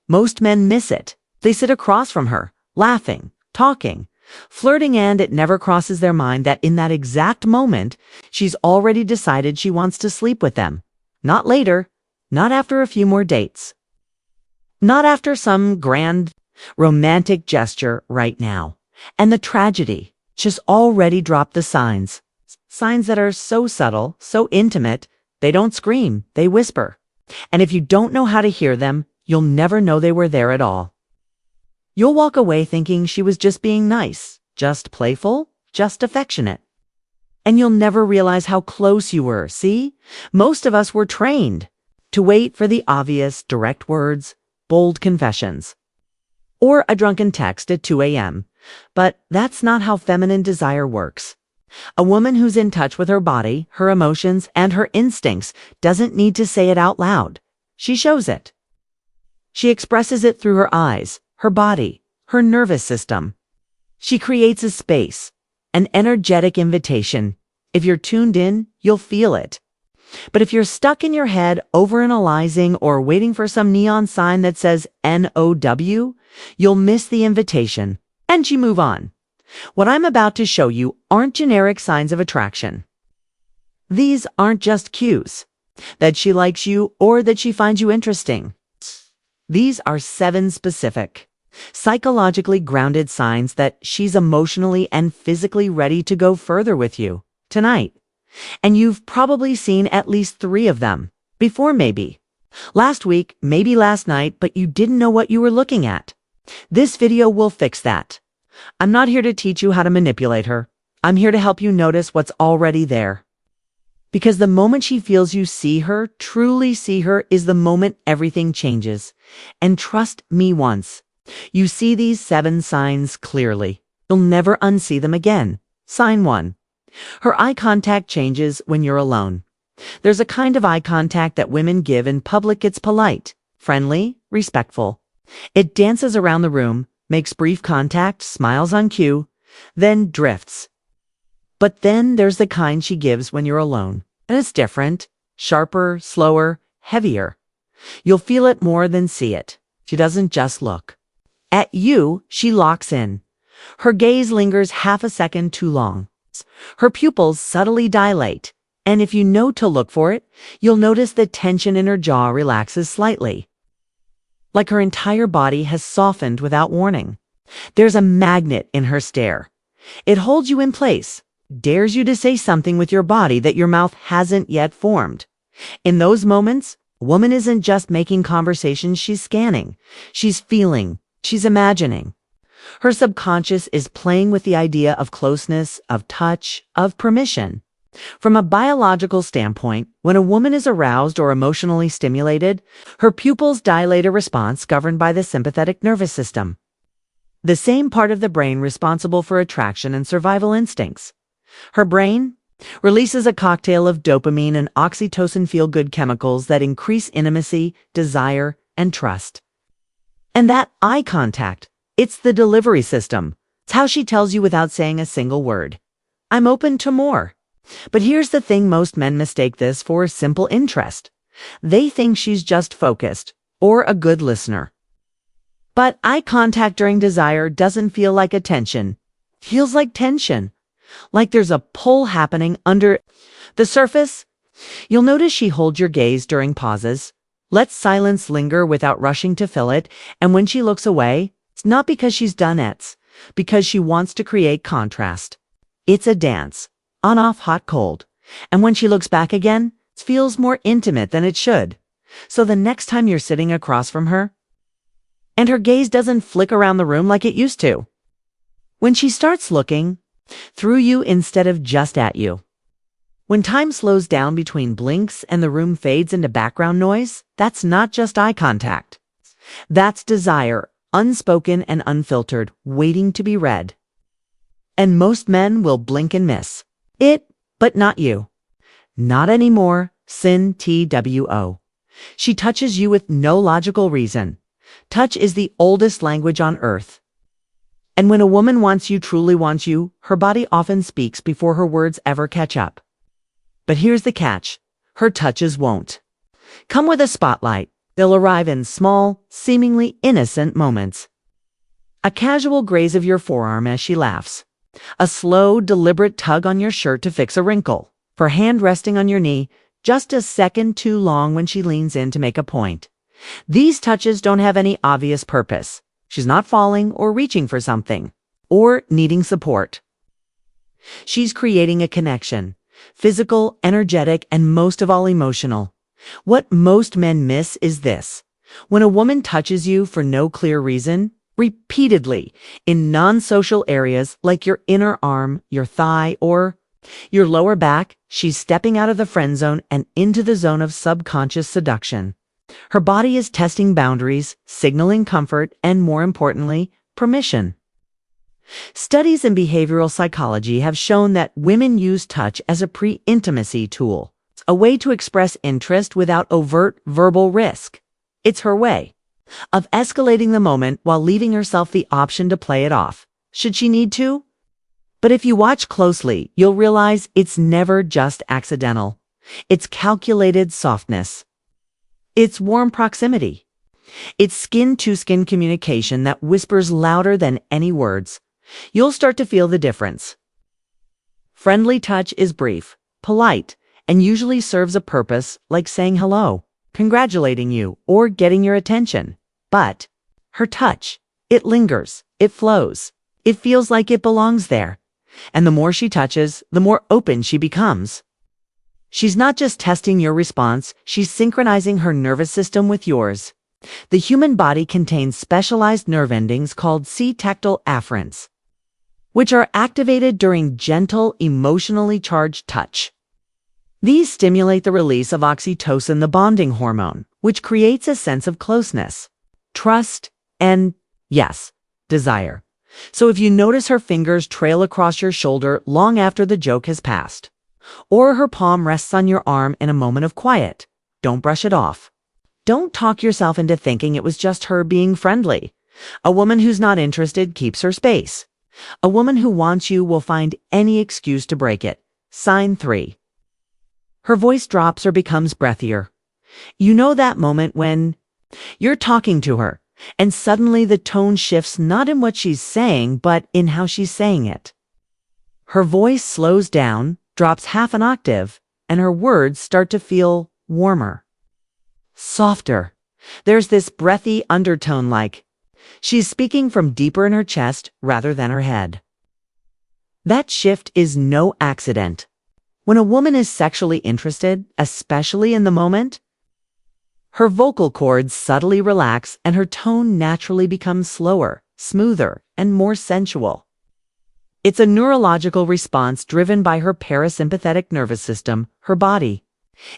Most men miss it. They sit across from her, laughing, talking, flirting, and it never crosses their mind that in that exact moment, she's already decided she wants to sleep with them. Not later, not after a few more dates. Not after some grand romantic gesture right now. And the tragedy, she's already dropped the signs. Signs that are so subtle, so intimate, they don't scream, they whisper. And if you don't know how to hear them, you'll never know they were there at all. You'll walk away thinking she was just being nice, just playful, just affectionate. And you'll never realize how close you were, see? Most of us were trained to wait for the obvious, direct words, bold confessions, or a drunken text at 2 a.m. But that's not how feminine desire works. A woman who's in touch with her body, her emotions, and her instincts doesn't need to say it out loud. She shows it. She expresses it through her eyes, her body, her nervous system. She creates a space, an energetic invitation. If you're tuned in, you'll feel it. But if you're stuck in your head, overanalyzing or waiting for some neon sign that says NOW, you'll miss the invitation, and you move on. What I'm about to show you aren't generic signs of attraction. These aren't just cues that she likes you or that she finds you interesting. These are 7 specific, psychologically grounded signs that she's emotionally and physically ready to go further with you tonight. And you've probably seen at least 3 of them before, maybe last week, maybe last night, but you didn't know what you were looking at. This video will fix that. I'm not here to teach you how to manipulate her. I'm here to help you notice what's already there. Because the moment she feels you see her, truly see her, is the moment everything changes. And trust me once, you see these 7 signs clearly, you'll never unsee them again. Sign 1. Her eye contact changes when you're alone. There's a kind of eye contact that women give in public. It's polite, friendly, respectful. It dances around the room, makes brief contact, smiles on cue, then drifts. But then there's the kind she gives when you're alone. And it's different, sharper, slower, heavier. You'll feel it more than see it. She doesn't just look. At you, she locks in. Her gaze lingers half a second too long. Her pupils subtly dilate. And if you know to look for it, you'll notice the tension in her jaw relaxes slightly. Like her entire body has softened without warning. There's a magnet in her stare. It holds you in place, dares you to say something with your body that your mouth hasn't yet formed. In those moments, a woman isn't just making conversation, she's scanning, she's feeling, she's imagining. Her subconscious is playing with the idea of closeness, of touch, of permission. From a biological standpoint, when a woman is aroused or emotionally stimulated, her pupils dilate, a response governed by the sympathetic nervous system, the same part of the brain responsible for attraction and survival instincts. Her brain releases a cocktail of dopamine and oxytocin feel-good chemicals that increase intimacy, desire, and trust. And that eye contact, it's the delivery system. It's how she tells you without saying a single word, I'm open to more. But here's the thing, most men mistake this for simple interest. They think she's just focused or a good listener. But eye contact during desire doesn't feel like attention. It feels like tension. Like there's a pull happening under the surface. You'll notice she holds your gaze during pauses, lets silence linger without rushing to fill it, and when she looks away, it's not because she's done, it's because she wants to create contrast. It's a dance. On, off, hot, cold. And when she looks back again, it feels more intimate than it should. So the next time you're sitting across from her, and her gaze doesn't flick around the room like it used to. When she starts looking through you instead of just at you. When time slows down between blinks and the room fades into background noise, that's not just eye contact. That's desire, unspoken and unfiltered, waiting to be read. And most men will blink and miss it, but not you. Not anymore. Sin TWO. She touches you with no logical reason. Touch is the oldest language on earth. And when a woman wants you, truly wants you, her body often speaks before her words ever catch up. But here's the catch. Her touches won't come with a spotlight. They'll arrive in small, seemingly innocent moments. A casual graze of your forearm as she laughs. A slow, deliberate tug on your shirt to fix a wrinkle. Her hand resting on your knee just a second too long when she leans in to make a point. These touches don't have any obvious purpose. She's not falling or reaching for something, or needing support. She's creating a connection, physical, energetic, and most of all emotional. What most men miss is this. When a woman touches you for no clear reason, repeatedly, in non-social areas like your inner arm, your thigh, or your lower back, she's stepping out of the friend zone and into the zone of subconscious seduction. Her body is testing boundaries, signaling comfort, and more importantly, permission. Studies in behavioral psychology have shown that women use touch as a pre-intimacy tool, a way to express interest without overt verbal risk. It's her way of escalating the moment while leaving herself the option to play it off, should she need to. But if you watch closely, you'll realize it's never just accidental. It's calculated softness. It's warm proximity. It's skin-to-skin communication that whispers louder than any words. You'll start to feel the difference. Friendly touch is brief, polite, and usually serves a purpose like saying hello, congratulating you, or getting your attention. But her touch, it lingers, it flows, it feels like it belongs there. And the more she touches, the more open she becomes. She's not just testing your response, she's synchronizing her nervous system with yours. The human body contains specialized nerve endings called C-tactile afferents, which are activated during gentle, emotionally charged touch. These stimulate the release of oxytocin, the bonding hormone, which creates a sense of closeness, trust, and, yes, desire. So if you notice her fingers trail across your shoulder long after the joke has passed, or her palm rests on your arm in a moment of quiet, don't brush it off. Don't talk yourself into thinking it was just her being friendly. A woman who's not interested keeps her space. A woman who wants you will find any excuse to break it. Sign 3. Her voice drops or becomes breathier. You know that moment when you're talking to her, and suddenly the tone shifts not in what she's saying, but in how she's saying it. Her voice slows down, drops half an octave, and her words start to feel warmer, softer. There's this breathy undertone, like she's speaking from deeper in her chest rather than her head. That shift is no accident. When a woman is sexually interested, especially in the moment, her vocal cords subtly relax and her tone naturally becomes slower, smoother, and more sensual. It's a neurological response driven by her parasympathetic nervous system. Her body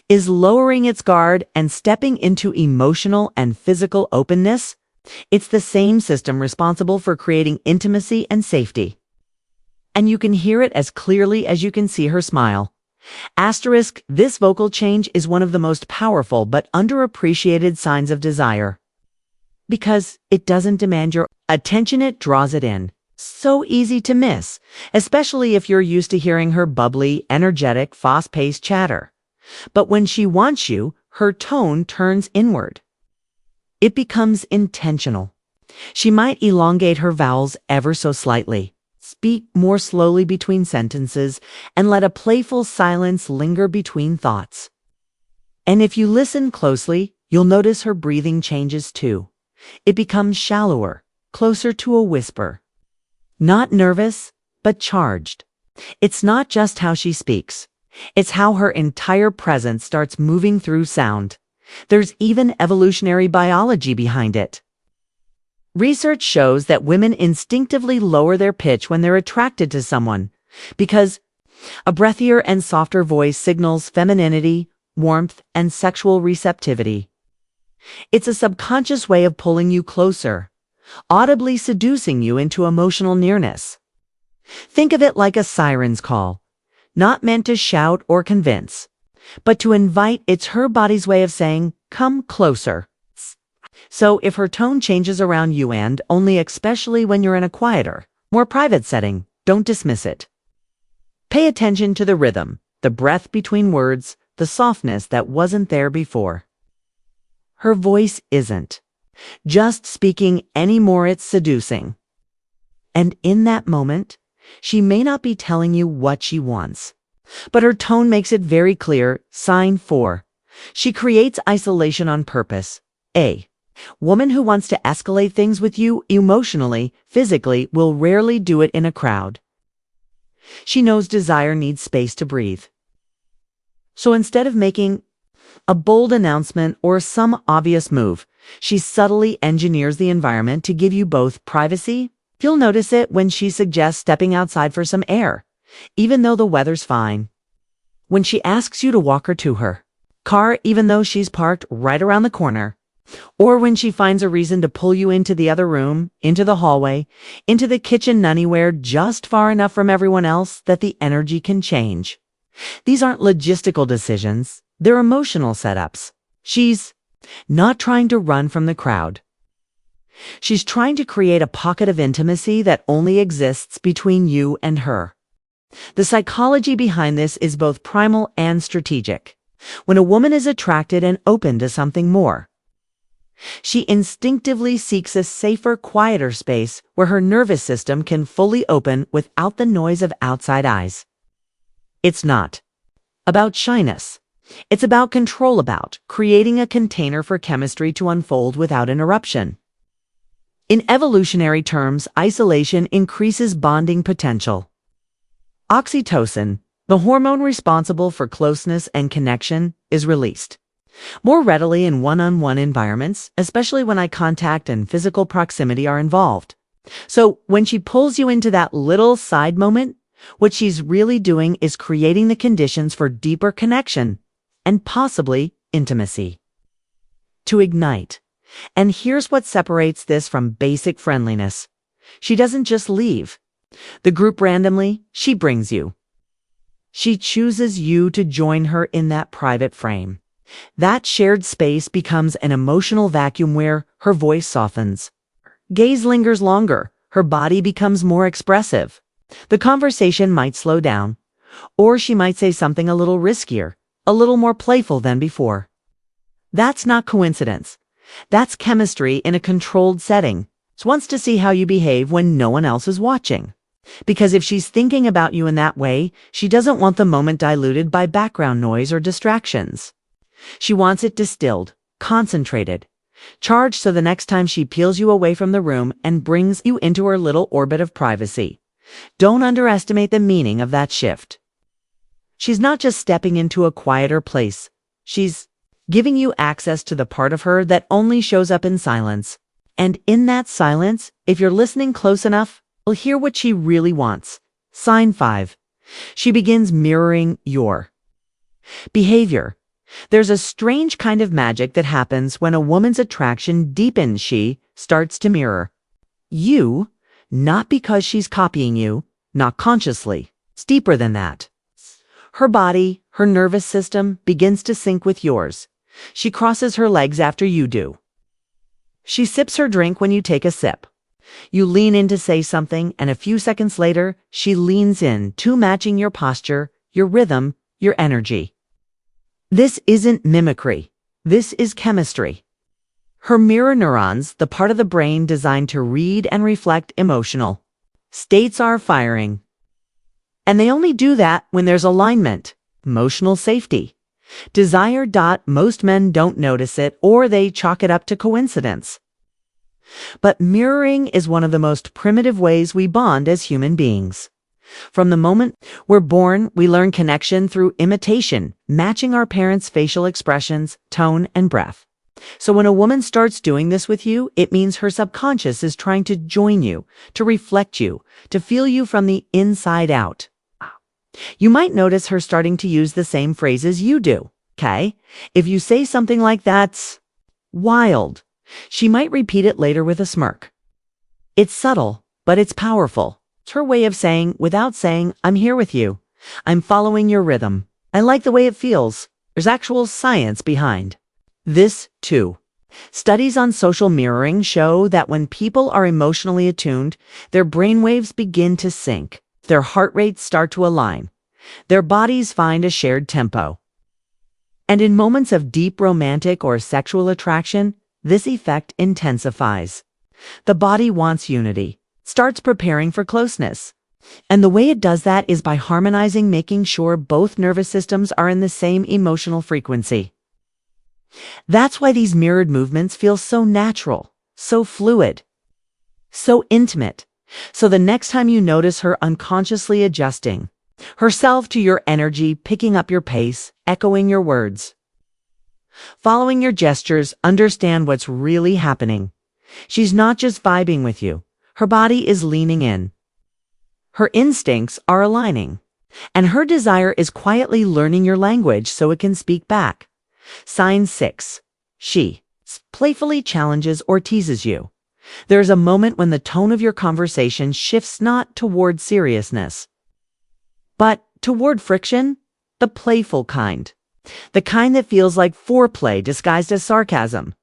is lowering its guard and stepping into emotional and physical openness. It's the same system responsible for creating intimacy and safety. And you can hear it as clearly as you can see her smile. Asterisk, this vocal change is one of the most powerful but underappreciated signs of desire. Because it doesn't demand your attention, it draws it in. So easy to miss, especially if you're used to hearing her bubbly, energetic, fast-paced chatter. But when she wants you, her tone turns inward. It becomes intentional. She might elongate her vowels ever so slightly, speak more slowly between sentences, and let a playful silence linger between thoughts. And if you listen closely, you'll notice her breathing changes too. It becomes shallower, closer to a whisper. Not nervous, but charged. It's not just how she speaks. It's how her entire presence starts moving through sound. There's even evolutionary biology behind it. Research shows that women instinctively lower their pitch when they're attracted to someone, because a breathier and softer voice signals femininity, warmth, and sexual receptivity. It's a subconscious way of pulling you closer, audibly seducing you into emotional nearness. Think of it like a siren's call, not meant to shout or convince, but to invite. It's her body's way of saying, "Come closer." So if her tone changes around you, and only especially when you're in a quieter, more private setting, don't dismiss it. Pay attention to the rhythm, the breath between words, the softness that wasn't there before. Her voice isn't just speaking anymore, it's seducing. And in that moment, she may not be telling you what she wants, but her tone makes it very clear. Sign 4. She creates isolation on purpose. A woman who wants to escalate things with you emotionally, physically, will rarely do it in a crowd. She knows desire needs space to breathe. So instead of making a bold announcement or some obvious move, she subtly engineers the environment to give you both privacy. You'll notice it when she suggests stepping outside for some air, even though the weather's fine. When she asks you to walk her to her car, even though she's parked right around the corner. Or when she finds a reason to pull you into the other room, into the hallway, into the kitchen, anywhere just far enough from everyone else that the energy can change. These aren't logistical decisions, they're emotional setups. She's not trying to run from the crowd. She's trying to create a pocket of intimacy that only exists between you and her. The psychology behind this is both primal and strategic. When a woman is attracted and open to something more, she instinctively seeks a safer, quieter space where her nervous system can fully open without the noise of outside eyes. It's not about shyness. It's about control, about creating a container for chemistry to unfold without interruption. In evolutionary terms, isolation increases bonding potential. Oxytocin, the hormone responsible for closeness and connection, is released more readily in one-on-one environments, especially when eye contact and physical proximity are involved. So when she pulls you into that little side moment, what she's really doing is creating the conditions for deeper connection and possibly intimacy to ignite. And here's what separates this from basic friendliness. She doesn't just leave the group randomly, she brings you. She chooses you to join her in that private frame. That shared space becomes an emotional vacuum where her voice softens, gaze lingers longer, her body becomes more expressive. The conversation might slow down, or she might say something a little riskier, a little more playful than before. That's not coincidence. That's chemistry in a controlled setting. She wants to see how you behave when no one else is watching. Because if she's thinking about you in that way, she doesn't want the moment diluted by background noise or distractions. She wants it distilled, concentrated, charged, so the next time she peels you away from the room and brings you into her little orbit of privacy. Don't underestimate the meaning of that shift. She's not just stepping into a quieter place. She's giving you access to the part of her that only shows up in silence. And in that silence, if you're listening close enough, you'll hear what she really wants. Sign 5. She begins mirroring your behavior. There's a strange kind of magic that happens when a woman's attraction deepens. She starts to mirror you, not because she's copying you, not consciously. It's deeper than that. Her body, her nervous system begins to sync with yours. She crosses her legs after you do. She sips her drink when you take a sip. You lean in to say something, and a few seconds later, she leans in, too, matching your posture, your rhythm, your energy. This isn't mimicry. This is chemistry. Her mirror neurons, the part of the brain designed to read and reflect emotional states, are firing. And they only do that when there's alignment, emotional safety, desire. Most men don't notice it, or they chalk it up to coincidence. But mirroring is one of the most primitive ways we bond as human beings. From the moment we're born, we learn connection through imitation, matching our parents' facial expressions, tone, and breath. So when a woman starts doing this with you, it means her subconscious is trying to join you, to reflect you, to feel you from the inside out. You might notice her starting to use the same phrases you do, okay? If you say something like, "That's wild," she might repeat it later with a smirk. It's subtle, but it's powerful. It's her way of saying, without saying, "I'm here with you. I'm following your rhythm. I like the way it feels." There's actual science behind this, too. Studies on social mirroring show that when people are emotionally attuned, their brainwaves begin to sync. Their heart rates start to align. Their bodies find a shared tempo. And in moments of deep romantic or sexual attraction, this effect intensifies. The body wants unity, starts preparing for closeness. And the way it does that is by harmonizing, making sure both nervous systems are in the same emotional frequency. That's why these mirrored movements feel so natural, so fluid, so intimate. So the next time you notice her unconsciously adjusting herself to your energy, picking up your pace, echoing your words, following your gestures, understand what's really happening. She's not just vibing with you. Her body is leaning in. Her instincts are aligning. And her desire is quietly learning your language so it can speak back. Sign 6. She playfully challenges or teases you. There's a moment when the tone of your conversation shifts not toward seriousness, but toward friction, the playful kind. The kind that feels like foreplay disguised as sarcasm.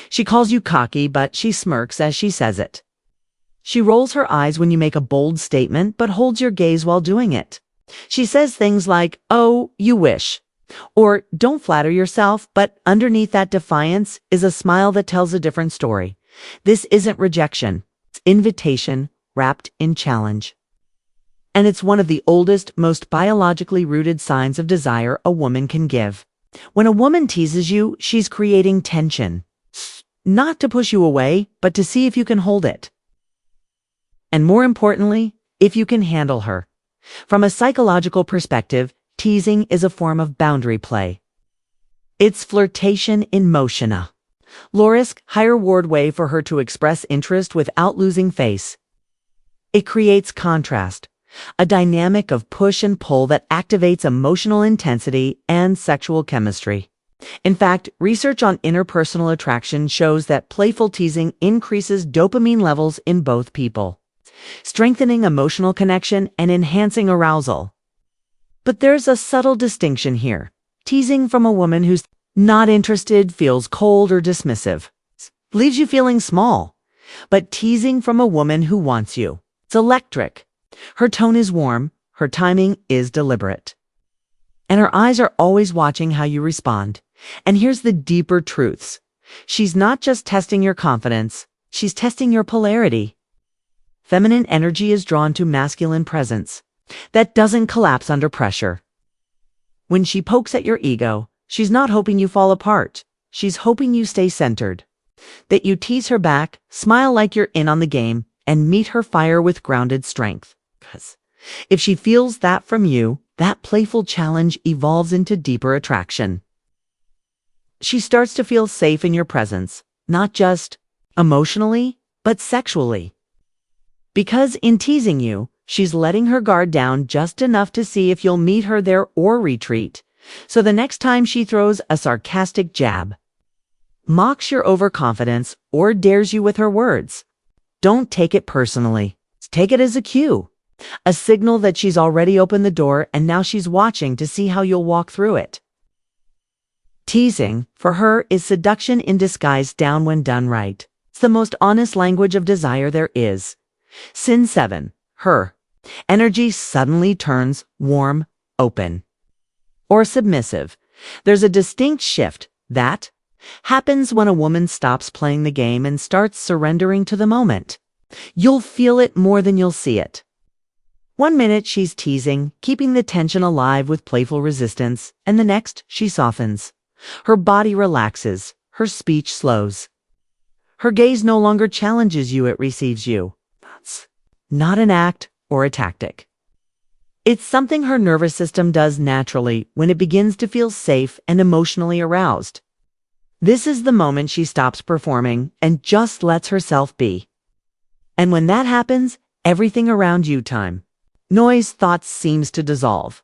She calls you cocky, but she smirks as she says it. She rolls her eyes when you make a bold statement, but holds your gaze while doing it. She says things like, "Oh, you wish," or "Don't flatter yourself," but underneath that defiance is a smile that tells a different story. This isn't rejection, it's invitation wrapped in challenge. And it's one of the oldest, most biologically rooted signs of desire a woman can give. When a woman teases you, she's creating tension. Not to push you away, but to see if you can hold it. And more importantly, if you can handle her. From a psychological perspective, teasing is a form of boundary play. It's flirtation in motion, a low-risk, high-reward way for her to express interest without losing face. It creates contrast, a dynamic of push and pull that activates emotional intensity and sexual chemistry. In fact, research on interpersonal attraction shows that playful teasing increases dopamine levels in both people, strengthening emotional connection and enhancing arousal. But there's a subtle distinction here. Teasing from a woman who's not interested feels cold or dismissive, leaves you feeling small. But teasing from a woman who wants you, it's electric. Her tone is warm, her timing is deliberate. And her eyes are always watching how you respond. And here's the deeper truths. She's not just testing your confidence, she's testing your polarity. Feminine energy is drawn to masculine presence that doesn't collapse under pressure. When she pokes at your ego, she's not hoping you fall apart. She's hoping you stay centered. That you tease her back, smile like you're in on the game, and meet her fire with grounded strength. Because if she feels that from you, that playful challenge evolves into deeper attraction. She starts to feel safe in your presence, not just emotionally, but sexually. Because in teasing you, she's letting her guard down just enough to see if you'll meet her there or retreat. So the next time she throws a sarcastic jab, mocks your overconfidence, or dares you with her words, don't take it personally. Take it as a cue, a signal that she's already opened the door and now she's watching to see how you'll walk through it. Teasing, for her, is seduction in disguise down when done right. It's the most honest language of desire there is. Sin 7. Her energy suddenly turns warm, open, or submissive. There's a distinct shift that happens when a woman stops playing the game and starts surrendering to the moment. You'll feel it more than you'll see it. One minute she's teasing, keeping the tension alive with playful resistance, and the next she softens. Her body relaxes, her speech slows. Her gaze no longer challenges you, it receives you. That's not an act or a tactic. It's something her nervous system does naturally when it begins to feel safe and emotionally aroused. This is the moment she stops performing and just lets herself be. And when that happens, everything around you, time, noise, thoughts seems to dissolve.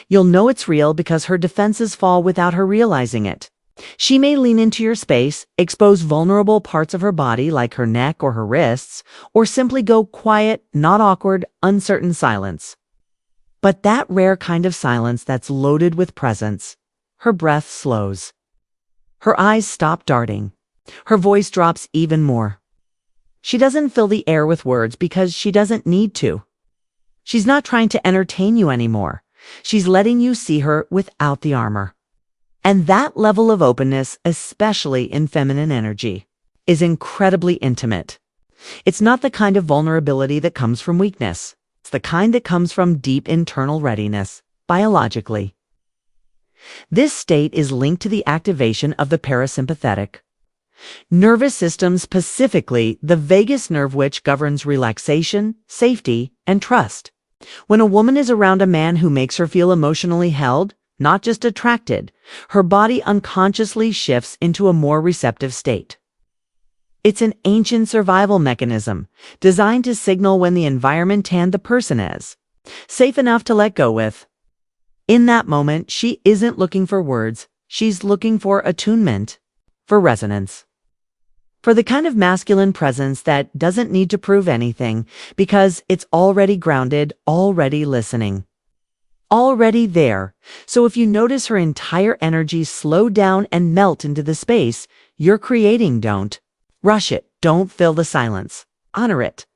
You'll know it's real because her defenses fall without her realizing it. She may lean into your space, expose vulnerable parts of her body like her neck or her wrists, or simply go quiet, not awkward, uncertain silence. But that rare kind of silence that's loaded with presence. Her breath slows. Her eyes stop darting. Her voice drops even more. She doesn't fill the air with words because she doesn't need to. She's not trying to entertain you anymore. She's letting you see her without the armor. And that level of openness, especially in feminine energy, is incredibly intimate. It's not the kind of vulnerability that comes from weakness. It's the kind that comes from deep internal readiness, biologically. This state is linked to the activation of the parasympathetic nervous system, specifically the vagus nerve, which governs relaxation, safety, and trust. When a woman is around a man who makes her feel emotionally held, not just attracted, her body unconsciously shifts into a more receptive state. It's an ancient survival mechanism designed to signal when the environment and the person is safe enough to let go with. In that moment, she isn't looking for words, she's looking for attunement, for resonance, for the kind of masculine presence that doesn't need to prove anything because it's already grounded, already listening, already there. So if you notice her entire energy slow down and melt into the space you're creating, don't rush it. Don't fill the silence. Honor it.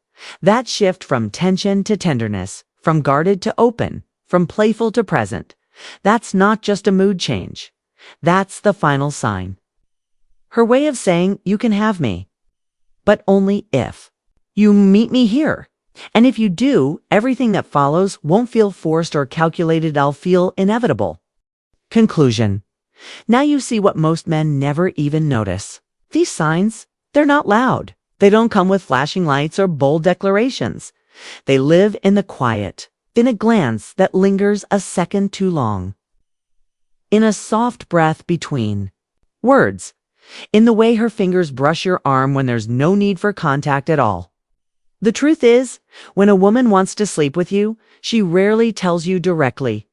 That shift from tension to tenderness, from guarded to open, from playful to present, that's not just a mood change. That's the final sign. Her way of saying, you can have me, but only if you meet me here. And if you do, everything that follows won't feel forced or calculated. I'll feel inevitable. Conclusion. Now you see what most men never even notice. These signs, they're not loud. They don't come with flashing lights or bold declarations. They live in the quiet, in a glance that lingers a second too long, in a soft breath between words, in the way her fingers brush your arm when there's no need for contact at all. The truth is, when a woman wants to sleep with you, she rarely tells you directly.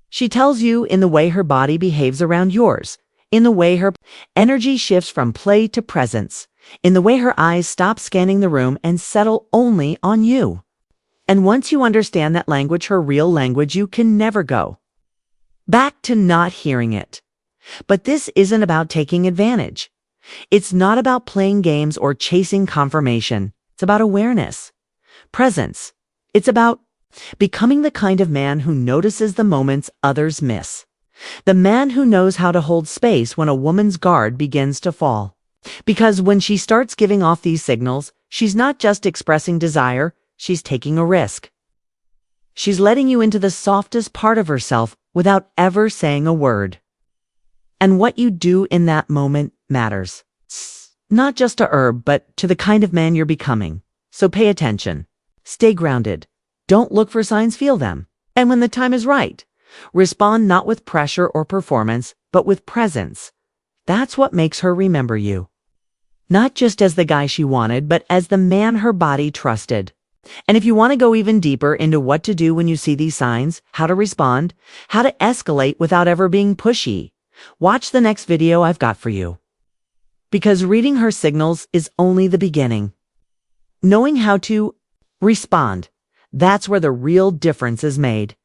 She tells you in the way her body behaves around yours, in the way her energy shifts from play to presence, in the way her eyes stop scanning the room and settle only on you. And once you understand that language, her real language, you can never go back to not hearing it. But this isn't about taking advantage. It's not about playing games or chasing confirmation. It's about awareness, presence. It's about becoming the kind of man who notices the moments others miss. The man who knows how to hold space when a woman's guard begins to fall. Because when she starts giving off these signals, she's not just expressing desire, she's taking a risk. She's letting you into the softest part of herself without ever saying a word. And what you do in that moment matters. Not just to her, but to the kind of man you're becoming. So pay attention. Stay grounded. Don't look for signs, feel them. And when the time is right, respond not with pressure or performance, but with presence. That's what makes her remember you. Not just as the guy she wanted, but as the man her body trusted. And if you want to go even deeper into what to do when you see these signs, how to respond, how to escalate without ever being pushy, watch the next video I've got for you. Because reading her signals is only the beginning. Knowing how to respond, that's where the real difference is made.